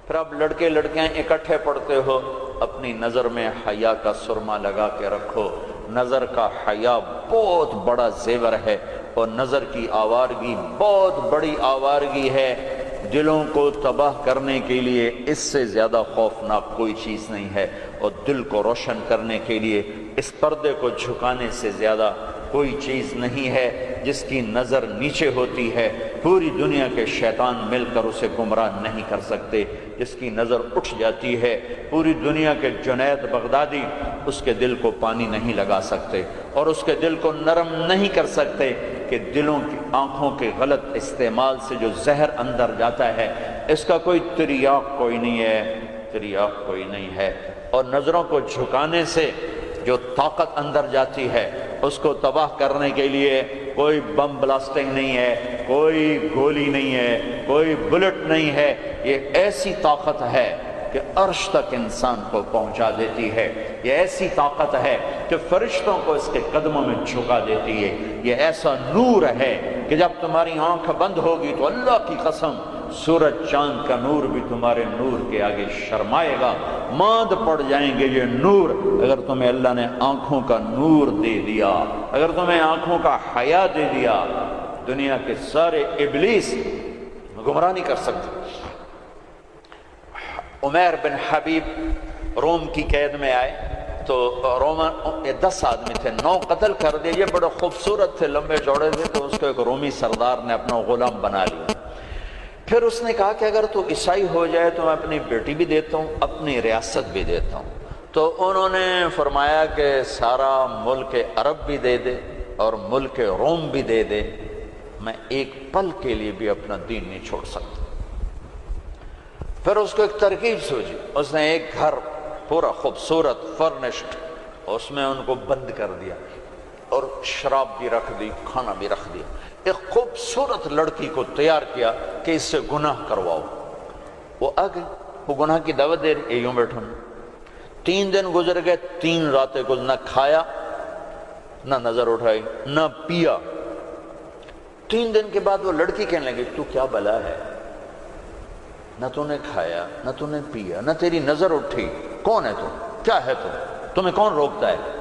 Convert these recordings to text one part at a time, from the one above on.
پھر اب لڑکے لڑکیاں اکٹھے پڑھتے ہو، اپنی نظر میں حیا کا سرما لگا کے رکھو۔ نظر کا حیا بہت بڑا زیور ہے، اور نظر کی آوارگی بہت بڑی آوارگی ہے۔ دلوں کو تباہ کرنے کے لیے اس سے زیادہ خوفناک کوئی چیز نہیں ہے، اور دل کو روشن کرنے کے لیے اس پردے کو جھکانے سے زیادہ کوئی چیز نہیں ہے۔ جس کی نظر نیچے ہوتی ہے پوری دنیا کے شیطان مل کر اسے گمراہ نہیں کر سکتے۔ جس کی نظر اٹھ جاتی ہے پوری دنیا کے جنید بغدادی اس کے دل کو پانی نہیں لگا سکتے، اور اس کے دل کو نرم نہیں کر سکتے، کہ دلوں کی آنکھوں کے غلط استعمال سے جو زہر اندر جاتا ہے اس کا کوئی تریاق کوئی نہیں ہے، تریاق کوئی نہیں ہے۔ اور نظروں کو جھکانے سے جو طاقت اندر جاتی ہے اس کو تباہ کرنے کے لیے کوئی بم بلاسٹنگ نہیں ہے، کوئی گولی نہیں ہے، کوئی بلٹ نہیں ہے۔ یہ ایسی طاقت ہے کہ عرش تک انسان کو پہنچا دیتی ہے، یہ ایسی طاقت ہے کہ فرشتوں کو اس کے قدموں میں جھکا دیتی ہے، یہ ایسا نور ہے کہ جب تمہاری آنکھ بند ہوگی تو اللہ کی قسم سورج چاند کا نور بھی تمہارے نور کے آگے شرمائے گا، ماند پڑ جائیں گے یہ نور۔ اگر تمہیں اللہ نے آنکھوں کا نور دے دیا، اگر تمہیں آنکھوں کا حیا دے دیا، دنیا کے سارے ابلیس گمراہ نہیں کر سکتے۔ عمیر بن حبیب روم کی قید میں آئے تو رومن 10 آدمی تھے، 9 قتل کر دیے۔ یہ بڑے خوبصورت تھے، لمبے چوڑے تھے، تو اس کو ایک رومی سردار نے اپنا غلام بنا لیا۔ پھر اس نے کہا کہ اگر تو عیسائی ہو جائے تو میں اپنی بیٹی بھی دیتا ہوں، اپنی ریاست بھی دیتا ہوں۔ تو انہوں نے فرمایا کہ سارا ملک عرب بھی دے دے اور ملک روم بھی دے دے، میں ایک پل کے لیے بھی اپنا دین نہیں چھوڑ سکتا۔ پھر اس کو ایک ترکیب سوچی، اس نے ایک گھر پورا خوبصورت فرنشڈ، اس میں ان کو بند کر دیا اور شراب بھی رکھ دی، کھانا بھی رکھ دیا۔ ایک خوبصورت لڑکی کو تیار کیا کہ اس سے گناہ کرواؤ۔ وہ آگے وہ گناہ کی دعوت دے رہی، یوں بیٹھا۔ 3 دن گزر گئے، 3 راتیں کچھ نہ کھایا، نہ نظر اٹھائی، نہ پیا۔ 3 دن کے بعد وہ لڑکی کہنے لگی تو کیا بلا ہے، نہ تو نے کھایا نہ تو نے پیا نہ تیری نظر اٹھی، کون ہے تو، کیا ہے تو، تمہیں کون روکتا ہے؟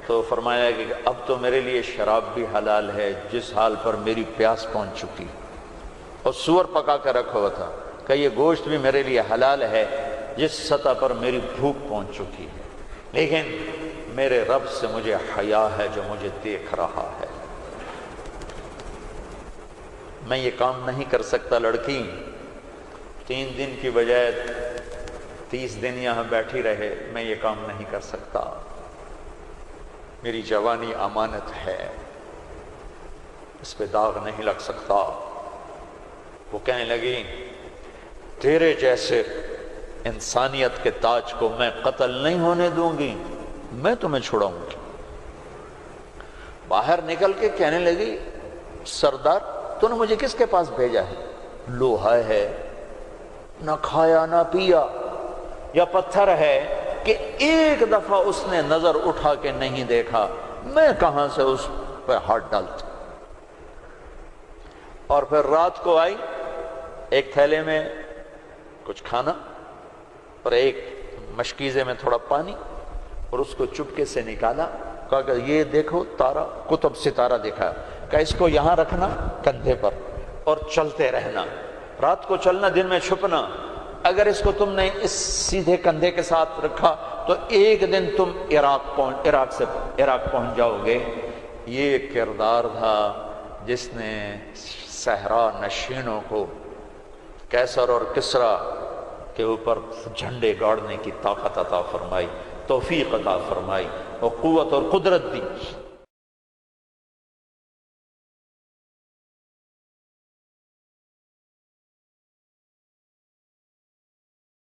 تو فرمایا کہ اب تو میرے لیے شراب بھی حلال ہے جس حال پر میری پیاس پہنچ چکی، اور سور پکا کے رکھا ہوا تھا کہ یہ گوشت بھی میرے لیے حلال ہے جس سطح پر میری بھوک پہنچ چکی ہے، لیکن میرے رب سے مجھے حیا ہے جو مجھے دیکھ رہا ہے، میں یہ کام نہیں کر سکتا۔ لڑکی 3 دن کی بجائے 30 دن یہاں بیٹھی رہے، میں یہ کام نہیں کر سکتا، میری جوانی امانت ہے، اس پہ داغ نہیں لگ سکتا۔ وہ کہنے لگی تیرے جیسے انسانیت کے تاج کو میں قتل نہیں ہونے دوں گی، میں تمہیں چھڑاؤں گی۔ باہر نکل کے کہنے لگی سردار تو نے مجھے کس کے پاس بھیجا ہے؟ لوہا ہے، نہ کھایا نہ پیا، یا پتھر ہے کہ ایک دفعہ اس نے نظر اٹھا کے نہیں دیکھا، میں کہاں سے اس پہ ہاتھ ڈالتا؟ اور پھر رات کو آئی، ایک تھیلے میں کچھ کھانا اور ایک مشکیزے میں تھوڑا پانی، اور اس کو چپکے سے نکالا، کہا کہ یہ دیکھو تارا، قطب ستارہ دیکھا، کہ اس کو یہاں رکھنا کندھے پر اور چلتے رہنا، رات کو چلنا دن میں چھپنا، اگر اس کو تم نے اس سیدھے کندھے کے ساتھ رکھا تو ایک دن تم عراق پہنچ جاؤ گے۔ یہ کردار تھا جس نے صحرا نشینوں کو کیسر اور کسرا کے اوپر جھنڈے گاڑنے کی طاقت عطا فرمائی، توفیق عطا فرمائی اور قوت اور قدرت دی۔